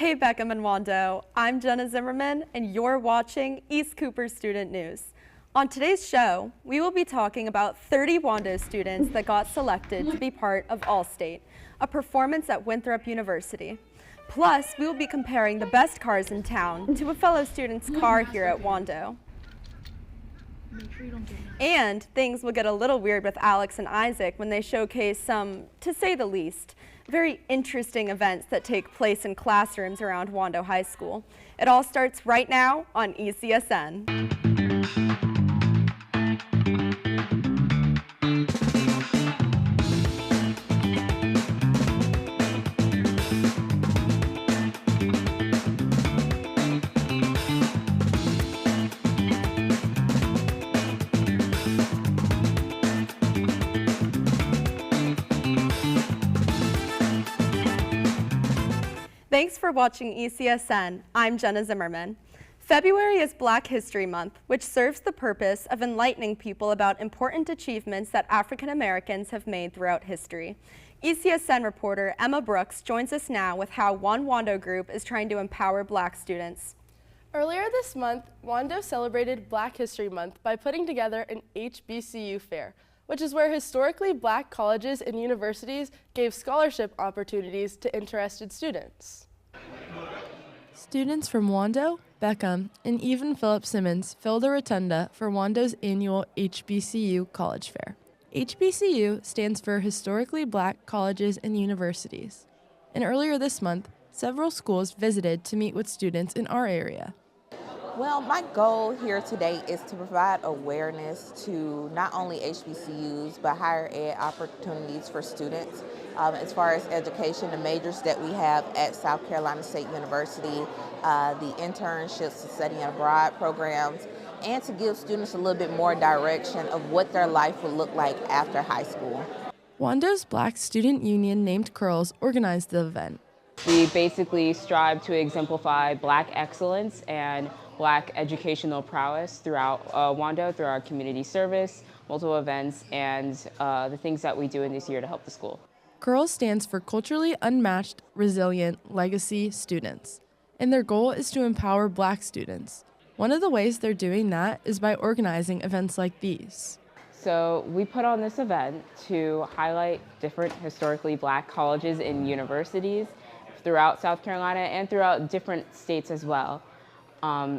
Hey Beckham and Wando, I'm Jenna Zimmerman and you're watching East Cooper Student News. On today's show, we will be talking about 30 Wando students that got selected to be part of All-State, a performance at Winthrop University. Plus, we will be comparing the best cars in town to a fellow student's car here at Wando. And things will get a little weird with Alex and Isaac when they showcase some, to say the least, very interesting events that take place in classrooms around Wando High School. It all starts right now on ECSN. Thanks for watching ECSN. I'm Jenna Zimmerman. February is Black History Month, which serves the purpose of enlightening people about important achievements that African Americans have made throughout history. ECSN reporter Emma Brooks joins us now with how one Wando group is trying to empower Black students. Earlier this month, Wando celebrated Black History Month by putting together an HBCU fair, which is where historically Black colleges and universities gave scholarship opportunities to interested students. Students from Wando, Beckham, and even Philip Simmons filled a rotunda for Wando's annual HBCU College Fair. HBCU stands for Historically Black Colleges and Universities. And earlier this month, several schools visited to meet with students in our area. Well, my goal here today is to provide awareness to not only HBCUs, but higher ed opportunities for students as far as education, the majors that we have at South Carolina State University, the internships, the studying abroad programs, and to give students a little bit more direction of what their life will look like after high school. Wando's Black Student Union named Curls organized the event. We basically strive to exemplify Black excellence and Black educational prowess throughout Wando, through our community service, multiple events, and the things that we do in this year to help the school. Curls stands for Culturally Unmatched, Resilient Legacy Students, and their goal is to empower Black students. One of the ways they're doing that is by organizing events like these. So we put on this event to highlight different historically Black colleges and universities throughout South Carolina and throughout different states as well,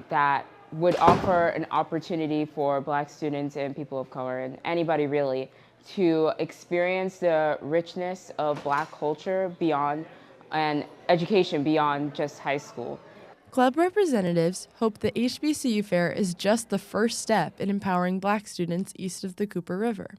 that would offer an opportunity for Black students and people of color and anybody really to experience the richness of Black culture beyond and education beyond just high school. Club representatives hope the HBCU Fair is just the first step in empowering Black students east of the Cooper River.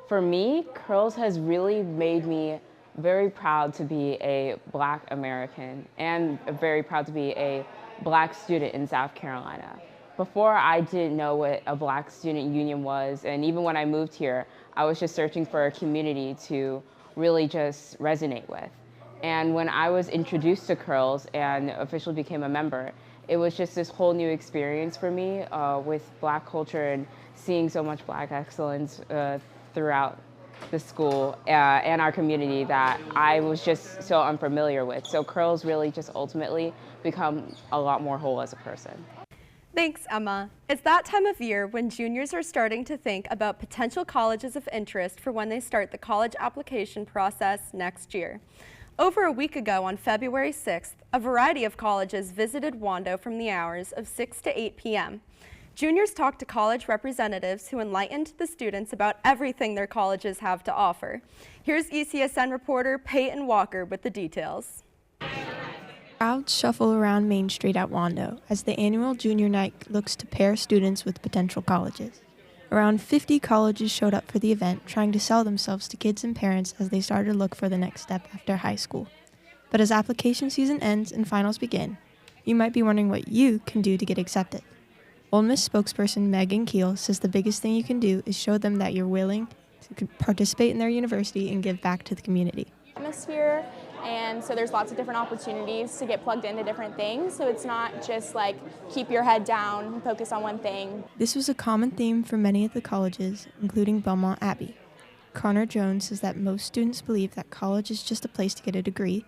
For me, Curls has really made me very proud to be a Black American and very proud to be a Black student in South Carolina. Before, I didn't know what a Black student union was, and even when I moved here, I was just searching for a community to really just resonate with. And when I was introduced to Curls and officially became a member, it was just this whole new experience for me with Black culture and seeing so much Black excellence throughout the school and our community that I was just so unfamiliar with. So Curls really just ultimately become a lot more whole as a person. Thanks, Emma. It's that time of year when juniors are starting to think about potential colleges of interest for when they start the college application process next year. Over a week ago on February 6th, a variety of colleges visited Wando from the hours of 6 to 8 p.m. Juniors talked to college representatives who enlightened the students about everything their colleges have to offer. Here's ECSN reporter Peyton Walker with the details. Crowds shuffle around Main Street at Wando as the annual junior night looks to pair students with potential colleges. Around 50 colleges showed up for the event, trying to sell themselves to kids and parents as they started to look for the next step after high school. But as application season ends and finals begin, you might be wondering what you can do to get accepted. Ole Miss spokesperson Megan Keel says the biggest thing you can do is show them that you're willing to participate in their university and give back to the community. Atmosphere, and so there's lots of different opportunities to get plugged into different things, so it's not just like keep your head down and focus on one thing. This was a common theme for many of the colleges, including Belmont Abbey. Connor Jones says that most students believe that college is just a place to get a degree,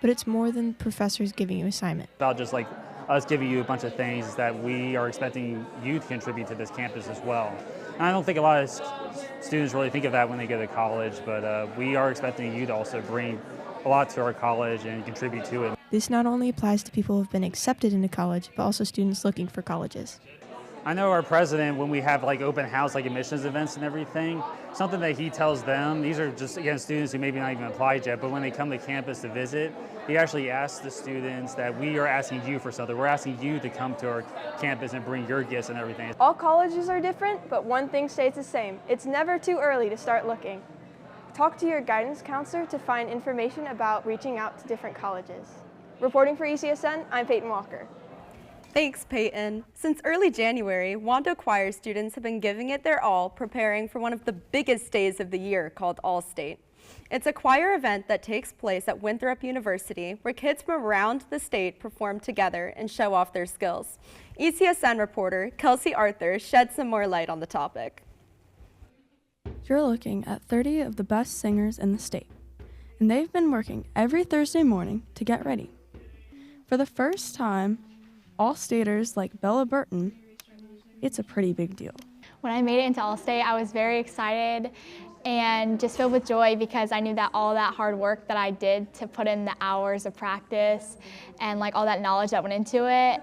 but it's more than professors giving you assignments. About just like us giving you a bunch of things that we are expecting you to contribute to this campus as well. And I don't think a lot of students really think of that when they go to college, but we are expecting you to also bring a lot to our college and contribute to it. This not only applies to people who have been accepted into college, but also students looking for colleges. I know our president, when we have like open house, like admissions events and everything, something that he tells them, these are just, again, students who maybe not even applied yet, but when they come to campus to visit, he actually asks the students that we are asking you for something. We're asking you to come to our campus and bring your gifts and everything. All colleges are different, but one thing stays the same. It's never too early to start looking. Talk to your guidance counselor to find information about reaching out to different colleges. Reporting for ECSN, I'm Peyton Walker. Thanks, Peyton. Since early January, Wando Choir students have been giving it their all, preparing for one of the biggest days of the year called All-State. It's a choir event that takes place at Winthrop University, where kids from around the state perform together and show off their skills. ECSN reporter Kelsey Arthur shed some more light on the topic. You're looking at 30 of the best singers in the state, and they've been working every Thursday morning to get ready. For the first time, All-Staters like Bella Burton, it's a pretty big deal. When I made it into All-State, I was very excited and just filled with joy because I knew that all that hard work that I did to put in the hours of practice and like all that knowledge that went into it,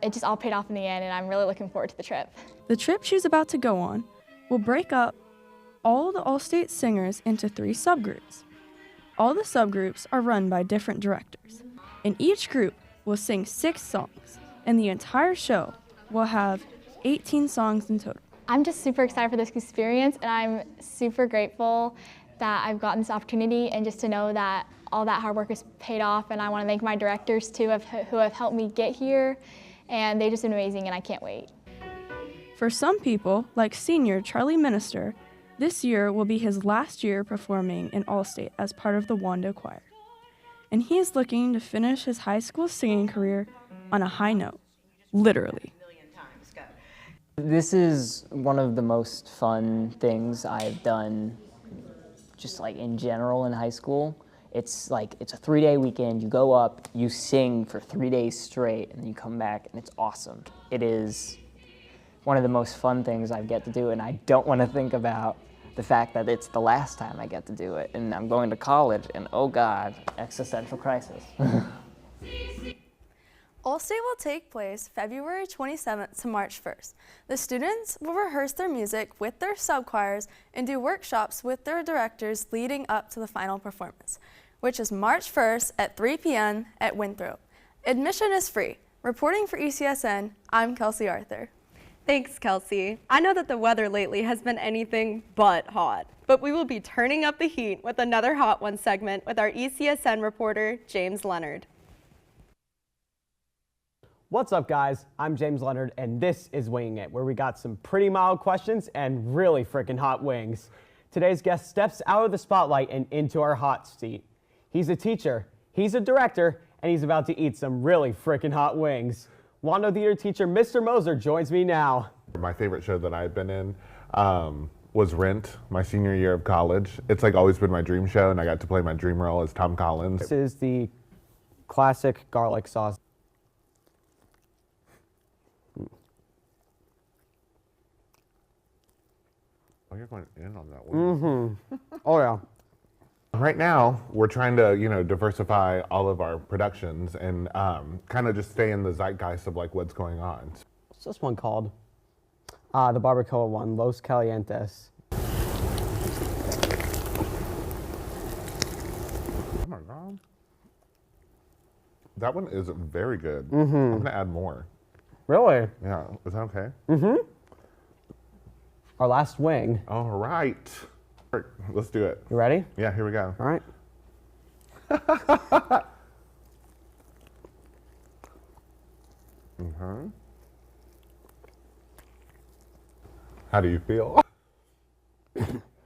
it just all paid off in the end, and I'm really looking forward to the trip. The trip she's about to go on will break up all the All-State singers into 3 subgroups. All the subgroups are run by different directors, and each group will sing 6 songs, and the entire show will have 18 songs in total. I'm just super excited for this experience, and I'm super grateful that I've gotten this opportunity and just to know that all that hard work has paid off, and I want to thank my directors too who have helped me get here, and they've just been amazing, and I can't wait. For some people, like senior Charlie Minister, this year will be his last year performing in All-State as part of the Wando Choir, and he is looking to finish his high school singing career on a high note, literally. This is one of the most fun things I've done just like in general in high school. It's a 3-day weekend. You go up, you sing for 3 days straight, and then you come back, and it's awesome. It is one of the most fun things I get to do, and I don't want to think about the fact that it's the last time I get to do it, and I'm going to college, and oh God, existential crisis. All-State will take place February 27th to March 1st. The students will rehearse their music with their sub-choirs and do workshops with their directors leading up to the final performance, which is March 1st at 3 p.m. at Winthrop. Admission is free. Reporting for ECSN, I'm Kelsey Arthur. Thanks, Kelsey. I know that the weather lately has been anything but hot, but we will be turning up the heat with another Hot One segment with our ECSN reporter, James Leonard. What's up, guys? I'm James Leonard, and this is Winging It, where we got some pretty mild questions and really freaking hot wings. Today's guest steps out of the spotlight and into our hot seat. He's a teacher, he's a director, and he's about to eat some really freaking hot wings. Wando Theater teacher Mr. Moser joins me now. My favorite show that I've been in was Rent, my senior year of college. It's like always been my dream show, and I got to play my dream role as Tom Collins. This is the classic garlic sauce. Oh, you're going in on that one. Mm-hmm. Oh, yeah. Right now, we're trying to, diversify all of our productions and kind of just stay in the zeitgeist of like what's going on. What's this one called? The barbacoa one, Los Calientes. Oh my God. That one is very good. Mm-hmm. I'm gonna add more. Really? Yeah, is that okay? Mm-hmm. Our last wing. All right. Let's do it. You ready? Yeah, here we go. All right. Mm-hmm. How do you feel?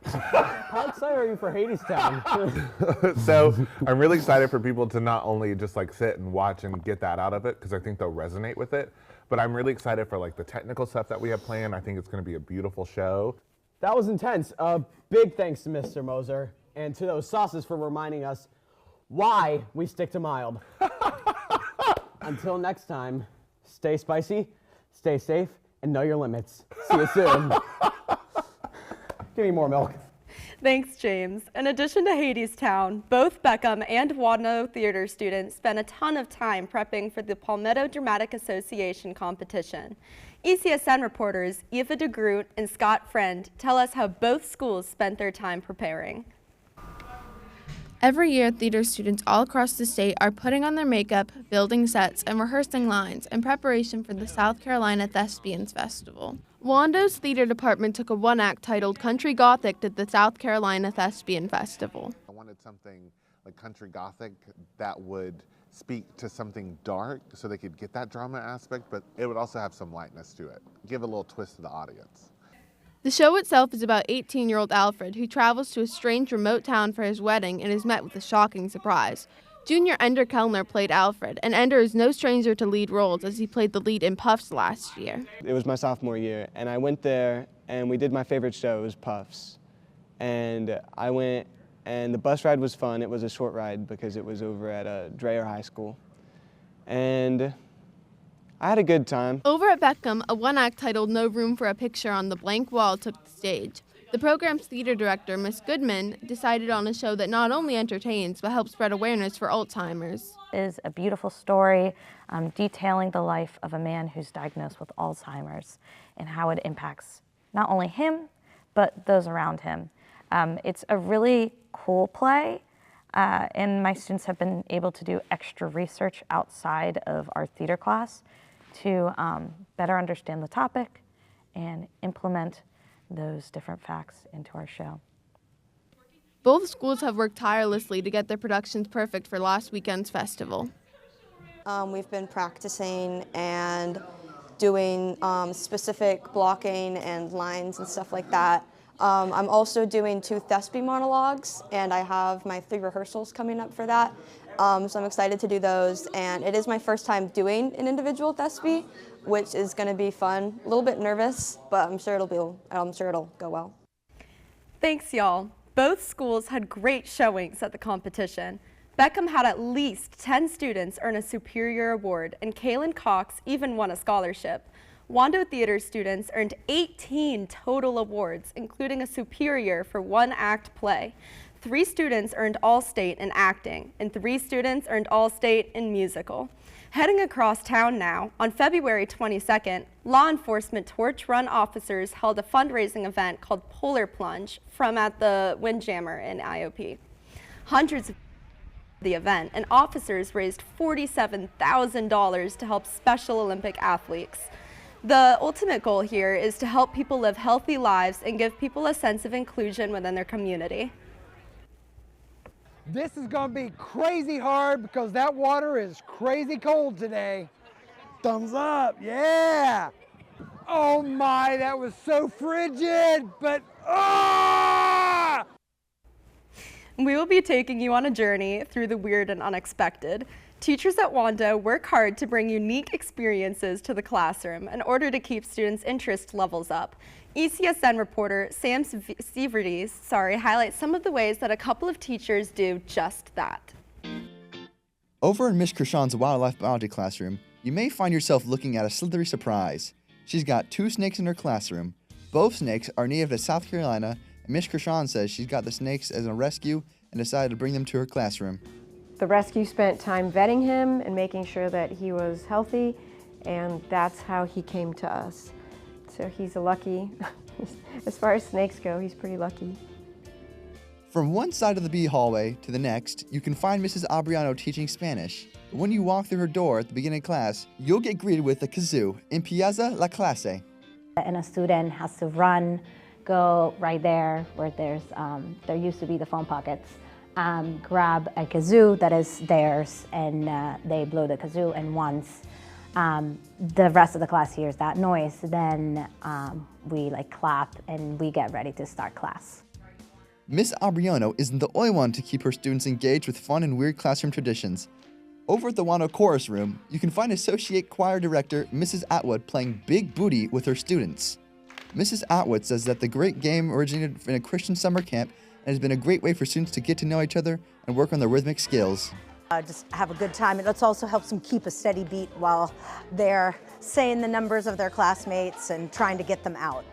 How excited are you for Hadestown? So I'm really excited for people to not only just like sit and watch and get that out of it, because I think they'll resonate with it, but I'm really excited for like the technical stuff that we have planned. I think it's going to be a beautiful show. That was intense. Big thanks to Mr. Moser and to those sauces for reminding us why we stick to mild. Until next time, stay spicy, stay safe, and know your limits. See you soon. Give me more milk. Thanks, James. In addition to Hadestown, both Beckham and Wando Theater students spent a ton of time prepping for the Palmetto Dramatic Association competition. ECSN reporters Eva DeGroot and Scott Friend tell us how both schools spent their time preparing. Every year, theater students all across the state are putting on their makeup, building sets, and rehearsing lines in preparation for the South Carolina Thespians Festival. Wando's theater department took a one-act titled Country Gothic to the South Carolina Thespian Festival. I wanted something like country gothic that would speak to something dark so they could get that drama aspect, but it would also have some lightness to it. Give a little twist to the audience. The show itself is about 18-year-old Alfred, who travels to a strange remote town for his wedding and is met with a shocking surprise. Junior Ender Kellner played Alfred, and Ender is no stranger to lead roles as he played the lead in Puffs last year. It was my sophomore year, and I went there and we did my favorite show, it was Puffs. And I went, and the bus ride was fun. It was a short ride because it was over at Dreher High School. And I had a good time. Over at Beckham, a one-act titled No Room for a Picture on the Blank Wall took the stage. The program's theater director, Miss Goodman, decided on a show that not only entertains, but helps spread awareness for Alzheimer's. It is a beautiful story detailing the life of a man who's diagnosed with Alzheimer's and how it impacts not only him, but those around him. It's a really cool play, and my students have been able to do extra research outside of our theater class to better understand the topic and implement those different facts into our show. Both schools have worked tirelessly to get their productions perfect for last weekend's festival. We've been practicing and doing specific blocking and lines and stuff like that. I'm also doing 2 Thespi monologues, and I have my 3 rehearsals coming up for that. So I'm excited to do those, and it is my first time doing an individual Thespi, which is going to be fun. A little bit nervous, but I'm sure it'll go well. Thanks, y'all. Both schools had great showings at the competition. Beckham had at least 10 students earn a Superior Award, and Kaylin Cox even won a scholarship. Wando Theater students earned 18 total awards, including a Superior for one-act play. 3 students earned All-State in acting, and 3 students earned All-State in musical. Heading across town now, on February 22nd, law enforcement torch run officers held a fundraising event called Polar Plunge from at the Windjammer in IOP. Hundreds of the event, and officers raised $47,000 to help Special Olympic athletes. The ultimate goal here is to help people live healthy lives and give people a sense of inclusion within their community. This is going to be crazy hard because that water is crazy cold today. Thumbs up, yeah. Oh my, that was so frigid, but ah! We will be taking you on a journey through the weird and unexpected. Teachers at Wando work hard to bring unique experiences to the classroom in order to keep students' interest levels up. ECSN reporter Sam Sieverdes highlights some of the ways that a couple of teachers do just that. Over in Miss Krishan's wildlife biology classroom, you may find yourself looking at a slithery surprise. She's got 2 snakes in her classroom. Both snakes are native to South Carolina, and Miss Krishan says she's got the snakes as a rescue and decided to bring them to her classroom. The rescue spent time vetting him and making sure that he was healthy, and that's how he came to us. So he's a lucky, as far as snakes go, he's pretty lucky. From one side of the bee hallway to the next, you can find Mrs. Abriano teaching Spanish. But when you walk through her door at the beginning of class, you'll get greeted with a kazoo. Empieza la clase. And a student has to run, go right there where there used to be the phone pockets, grab a kazoo that is theirs, and they blow the kazoo, and once the rest of the class hears that noise, then we clap and we get ready to start class. Miss Abriano isn't the only one to keep her students engaged with fun and weird classroom traditions. Over at the Wando Chorus Room, you can find Associate Choir Director Mrs. Atwood playing Big Booty with her students. Mrs. Atwood says that the great game originated in a Christian summer camp and has been a great way for students to get to know each other and work on their rhythmic skills. Just have a good time. It also helps them keep a steady beat while they're saying the numbers of their classmates and trying to get them out.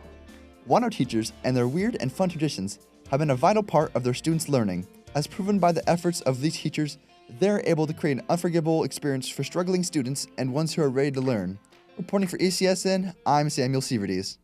Wando teachers and their weird and fun traditions have been a vital part of their students' learning. As proven by the efforts of these teachers, they're able to create an unforgettable experience for struggling students and ones who are ready to learn. Reporting for ECSN, I'm Samuel Sieverdes.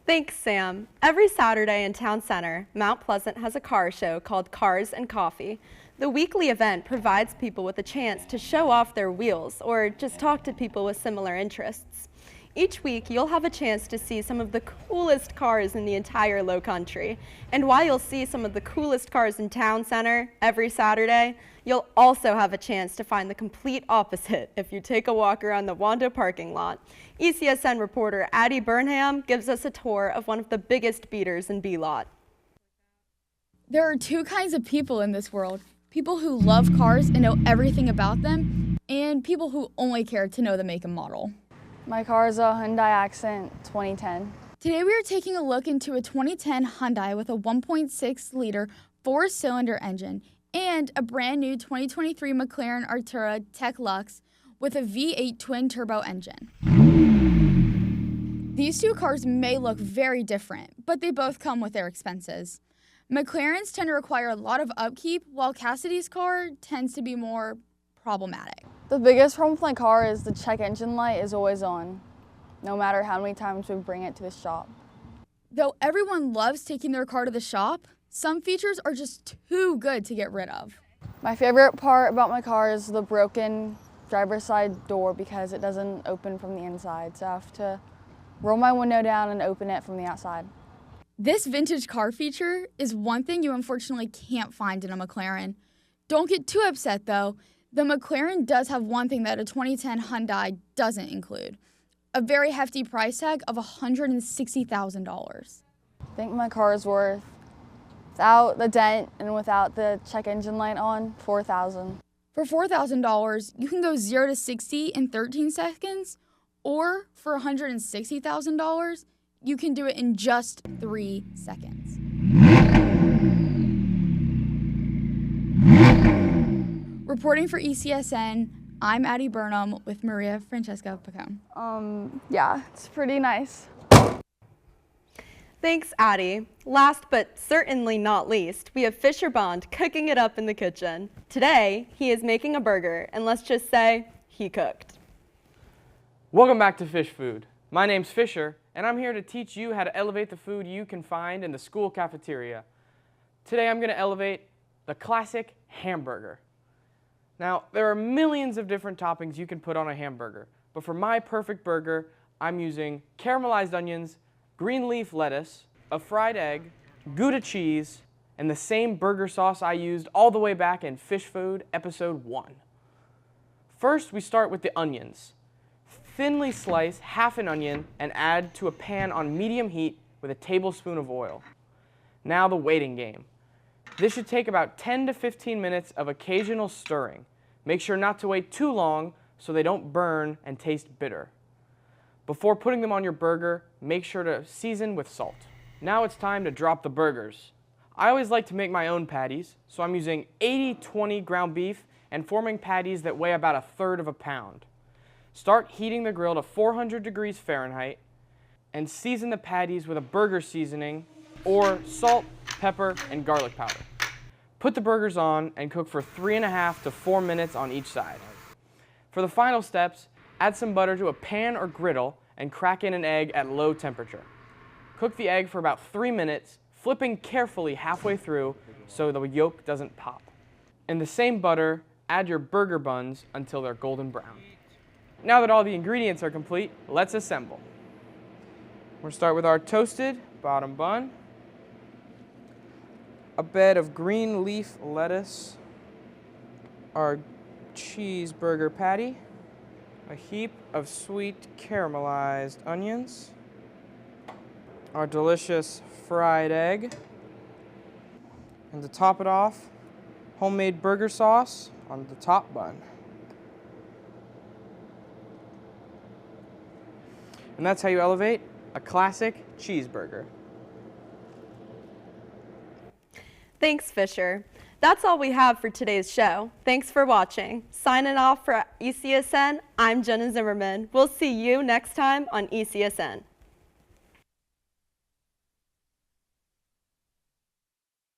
Thanks, Sam. Every Saturday in Town Center, Mount Pleasant has a car show called Cars and Coffee. The weekly event provides people with a chance to show off their wheels or just talk to people with similar interests. Each week, you'll have a chance to see some of the coolest cars in the entire Low Country. And while you'll see some of the coolest cars in Town Center every Saturday, you'll also have a chance to find the complete opposite if you take a walk around the Wando parking lot. ECSN reporter Addie Burnham gives us a tour of one of the biggest beaters in B-Lot. There are two kinds of people in this world. People who love cars and know everything about them, and people who only care to know the make and model. My car is a Hyundai Accent 2010. Today we are taking a look into a 2010 Hyundai with a 1.6-liter four-cylinder engine and a brand new 2023 McLaren Artura Tech Lux with a V8 twin-turbo engine. These two cars may look very different, but they both come with their expenses. McLarens tend to require a lot of upkeep, while Cassidy's car tends to be more problematic. The biggest problem with my car is the check engine light is always on, no matter how many times we bring it to the shop. Though everyone loves taking their car to the shop, some features are just too good to get rid of. My favorite part about my car is the broken driver's side door because it doesn't open from the inside, so I have to roll my window down and open it from the outside. This vintage car feature is one thing you unfortunately can't find in a McLaren. Don't get too upset though. The McLaren does have one thing that a 2010 Hyundai doesn't include, a very hefty price tag of $160,000. I think my car is worth, without the dent and without the check engine light on, $4,000. For $4,000, you can go 0 to 60 in 13 seconds, or for $160,000, you can do it in just 3 seconds. Reporting for ECSN, I'm Addie Burnham with Maria Francesca Pacone. Yeah, it's pretty nice. Thanks, Addie. Last but certainly not least, we have Fisher Bond cooking it up in the kitchen. Today, he is making a burger, and let's just say, he cooked. Welcome back to Fish Food. My name's Fisher, and I'm here to teach you how to elevate the food you can find in the school cafeteria. Today, I'm going to elevate the classic hamburger. Now, there are millions of different toppings you can put on a hamburger, but for my perfect burger, I'm using caramelized onions, green leaf lettuce, a fried egg, Gouda cheese, and the same burger sauce I used all the way back in Fish Food Episode 1. First, we start with the onions. Thinly slice half an onion and add to a pan on medium heat with a tablespoon of oil. Now the waiting game. This should take about 10 to 15 minutes of occasional stirring. Make sure not to wait too long so they don't burn and taste bitter. Before putting them on your burger, make sure to season with salt. Now it's time to drop the burgers. I always like to make my own patties, so I'm using 80-20 ground beef and forming patties that weigh about 1/3 of a pound. Start heating the grill to 400 degrees Fahrenheit and season the patties with a burger seasoning or salt, pepper, and garlic powder. Put the burgers on and cook for 3.5 to 4 minutes on each side. For the final steps, add some butter to a pan or griddle and crack in an egg at low temperature. Cook the egg for about 3 minutes, flipping carefully halfway through so the yolk doesn't pop. In the same butter, add your burger buns until they're golden brown. Now that all the ingredients are complete, let's assemble. We'll start with our toasted bottom bun, a bed of green leaf lettuce, our cheeseburger patty, a heap of sweet caramelized onions, our delicious fried egg, and to top it off, homemade burger sauce on the top bun. And that's how you elevate a classic cheeseburger. Thanks, Fisher. That's all we have for today's show. Thanks for watching. Signing off for ECSN, I'm Jenna Zimmerman. We'll see you next time on ECSN.